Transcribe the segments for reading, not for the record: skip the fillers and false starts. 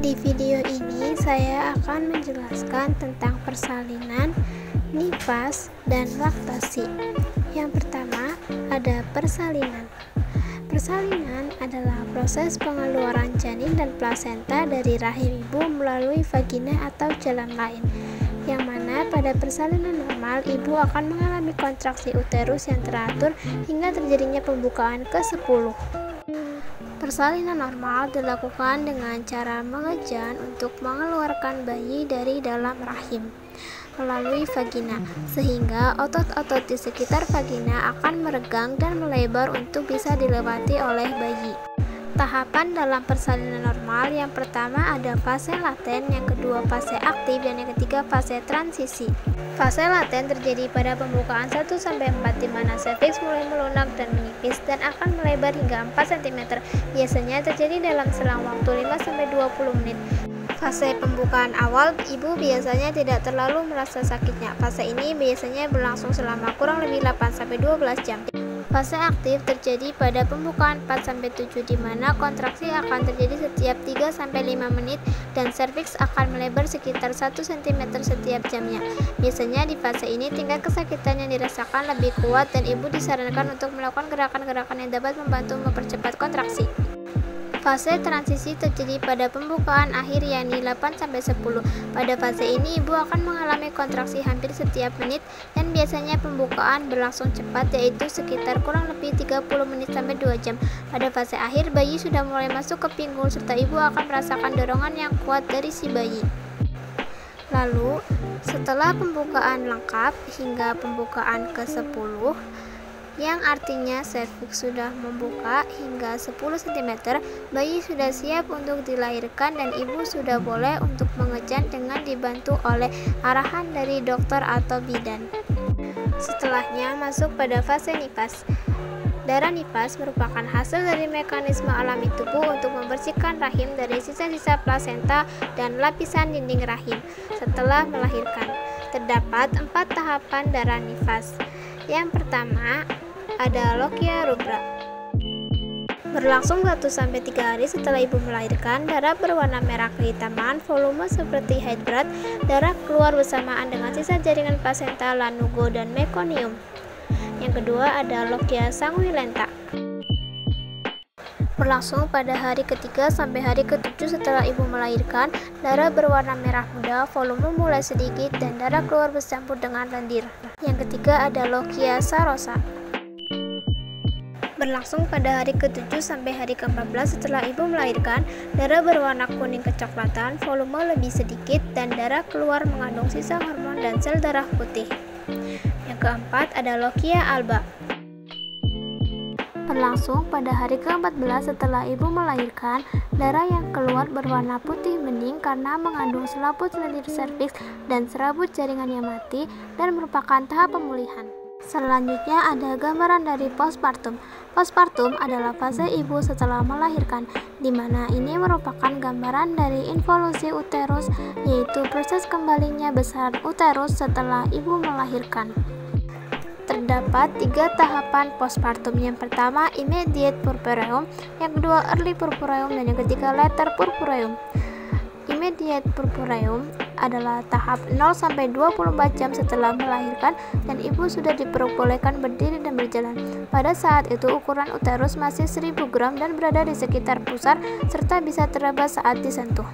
Di video ini saya akan menjelaskan tentang persalinan, nifas, dan laktasi. Yang pertama ada persalinan. Persalinan adalah proses pengeluaran janin dan plasenta dari rahim ibu melalui vagina atau jalan lain, yang mana pada persalinan normal ibu akan mengalami kontraksi uterus yang teratur hingga terjadinya pembukaan ke-10. Persalinan normal dilakukan dengan cara mengejan untuk mengeluarkan bayi dari dalam rahim melalui vagina, sehingga otot-otot di sekitar vagina akan meregang dan melebar untuk bisa dilewati oleh bayi. Tahapan dalam persalinan normal yang pertama ada fase laten, yang kedua fase aktif, dan yang ketiga fase transisi. Fase laten terjadi pada pembukaan 1-4 di mana serviks mulai melunak dan menipis dan akan melebar hingga 4 cm. Biasanya terjadi dalam selang waktu 5-20 menit. Fase pembukaan awal, ibu biasanya tidak terlalu merasa sakitnya. Fase ini biasanya berlangsung selama kurang lebih 8-12 jam. Fase aktif terjadi pada pembukaan 4-7 di mana kontraksi akan terjadi setiap 3-5 menit dan serviks akan melebar sekitar 1 cm setiap jamnya. Biasanya di fase ini tingkat kesakitan yang dirasakan lebih kuat dan ibu disarankan untuk melakukan gerakan-gerakan yang dapat membantu mempercepat kontraksi. Fase transisi terjadi pada pembukaan akhir yakni 8-10. Pada fase ini ibu akan mengalami kontraksi hampir setiap menit dan biasanya pembukaan berlangsung cepat yaitu sekitar kurang lebih 30 menit sampai 2 jam. Pada fase akhir bayi sudah mulai masuk ke pinggul serta ibu akan merasakan dorongan yang kuat dari si bayi. Lalu setelah pembukaan lengkap hingga pembukaan ke-10 yang artinya serviks sudah membuka hingga 10 cm, bayi sudah siap untuk dilahirkan dan ibu sudah boleh untuk mengejan dengan dibantu oleh arahan dari dokter atau bidan. Setelahnya masuk pada fase nifas. Darah nifas merupakan hasil dari mekanisme alami tubuh untuk membersihkan rahim dari sisa-sisa plasenta dan lapisan dinding rahim setelah melahirkan. Terdapat 4 tahapan darah nifas. Yang pertama ada lochia rubra. Berlangsung 1-3 hari setelah ibu melahirkan, darah berwarna merah kehitaman, volume seperti haid blood, darah keluar bersamaan dengan sisa jaringan plasenta, lanugo, dan mekonium. Yang kedua ada lochia sanguinolenta. Berlangsung pada hari ketiga sampai hari ke-7 setelah ibu melahirkan, darah berwarna merah muda, volume mulai sedikit, dan darah keluar bercampur dengan lendir. Yang ketiga ada lochia sarosa. Berlangsung pada hari ke-7 sampai hari ke-14 setelah ibu melahirkan, darah berwarna kuning kecoklatan, volume lebih sedikit, dan darah keluar mengandung sisa hormon dan sel darah putih. Yang keempat ada lochia alba. Berlangsung pada hari ke-14 setelah ibu melahirkan, darah yang keluar berwarna putih bening karena mengandung selaput lendir serviks dan serabut jaringan yang mati dan merupakan tahap pemulihan. Selanjutnya ada gambaran dari postpartum. Postpartum adalah fase ibu setelah melahirkan, di mana ini merupakan gambaran dari involusi uterus, yaitu proses kembalinya besaran uterus setelah ibu melahirkan. Terdapat 3 tahapan postpartum. Yang pertama immediate puerperium, yang kedua early puerperium, dan yang ketiga later puerperium. Immediate puerperium adalah tahap 0-24 jam setelah melahirkan dan ibu sudah diperbolehkan berdiri dan berjalan. Pada saat itu ukuran uterus masih 1000 gram dan berada di sekitar pusar serta bisa teraba saat disentuh.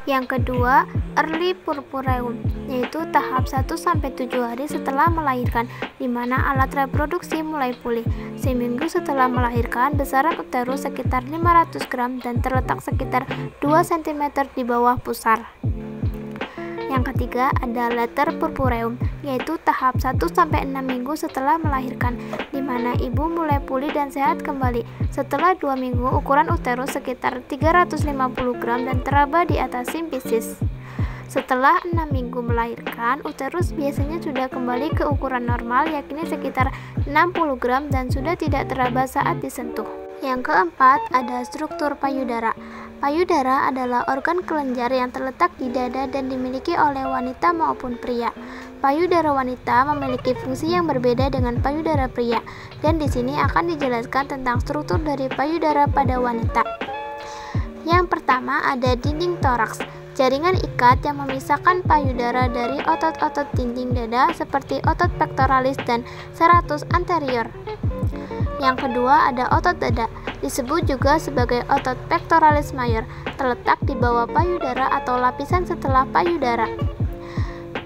Yang kedua, early puerperium, yaitu tahap 1-7 hari setelah melahirkan, di mana alat reproduksi mulai pulih. Seminggu setelah melahirkan, besaran uterus sekitar 500 gram dan terletak sekitar 2 cm di bawah pusar. Yang ketiga ada later puerperium, yaitu tahap 1-6 minggu setelah melahirkan, di mana ibu mulai pulih dan sehat kembali. Setelah 2 minggu, ukuran uterus sekitar 350 gram dan teraba di atas simfisis. Setelah 6 minggu melahirkan, uterus biasanya sudah kembali ke ukuran normal, yakni sekitar 60 gram dan sudah tidak teraba saat disentuh. Yang keempat ada struktur payudara. Payudara adalah organ kelenjar yang terletak di dada dan dimiliki oleh wanita maupun pria. Payudara wanita memiliki fungsi yang berbeda dengan payudara pria, dan di sini akan dijelaskan tentang struktur dari payudara pada wanita. Yang pertama ada dinding toraks, jaringan ikat yang memisahkan payudara dari otot-otot dinding dada seperti otot pectoralis dan serratus anterior. Yang kedua ada otot dada, disebut juga sebagai otot pectoralis major, terletak di bawah payudara atau lapisan setelah payudara.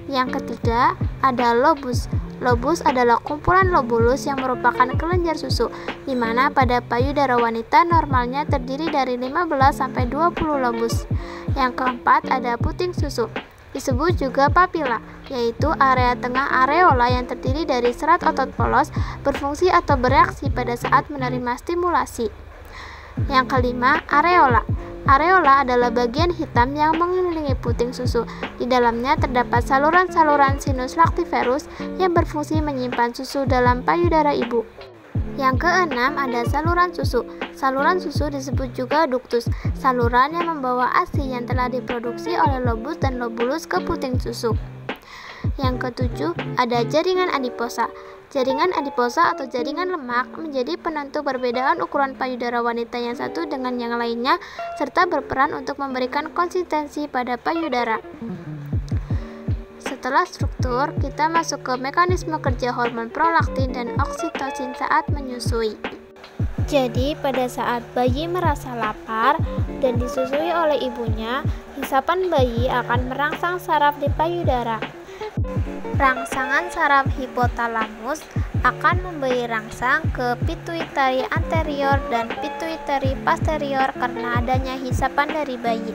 Yang ketiga ada lobus. Lobus adalah kumpulan lobulus yang merupakan kelenjar susu, di mana pada payudara wanita normalnya terdiri dari 15-20 lobus. Yang keempat ada puting susu, disebut juga papila, yaitu area tengah areola yang terdiri dari serat otot polos, berfungsi atau bereaksi pada saat menerima stimulasi. Yang kelima, areola. Areola adalah bagian hitam yang mengelilingi puting susu. Di dalamnya terdapat saluran-saluran sinus lactiferus yang berfungsi menyimpan susu dalam payudara ibu. Yang keenam ada saluran susu. Saluran susu disebut juga duktus, saluran yang membawa ASI yang telah diproduksi oleh lobus dan lobulus ke puting susu. Yang ketujuh ada jaringan adiposa. Jaringan adiposa atau jaringan lemak menjadi penentu perbedaan ukuran payudara wanita yang satu dengan yang lainnya, serta berperan untuk memberikan konsistensi pada payudara. Setelah struktur, kita masuk ke mekanisme kerja hormon prolaktin dan oksitosin saat menyusui. Jadi, pada saat bayi merasa lapar dan disusui oleh ibunya, hisapan bayi akan merangsang saraf di payudara. Rangsangan saraf hipotalamus akan memberi rangsang ke pituitari anterior dan pituitari posterior karena adanya hisapan dari bayi.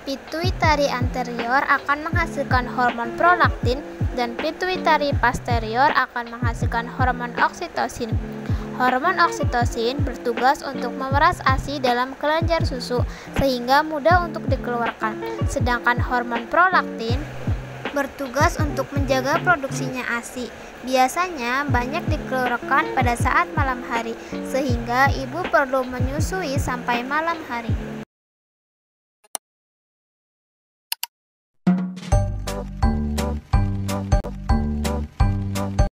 Pituitari anterior akan menghasilkan hormon prolaktin dan pituitari posterior akan menghasilkan hormon oksitosin. Hormon oksitosin bertugas untuk memeras ASI dalam kelenjar susu sehingga mudah untuk dikeluarkan, sedangkan hormon prolaktin bertugas untuk menjaga produksinya ASI. Biasanya banyak dikeluarkan pada saat malam hari, sehingga ibu perlu menyusui sampai malam hari.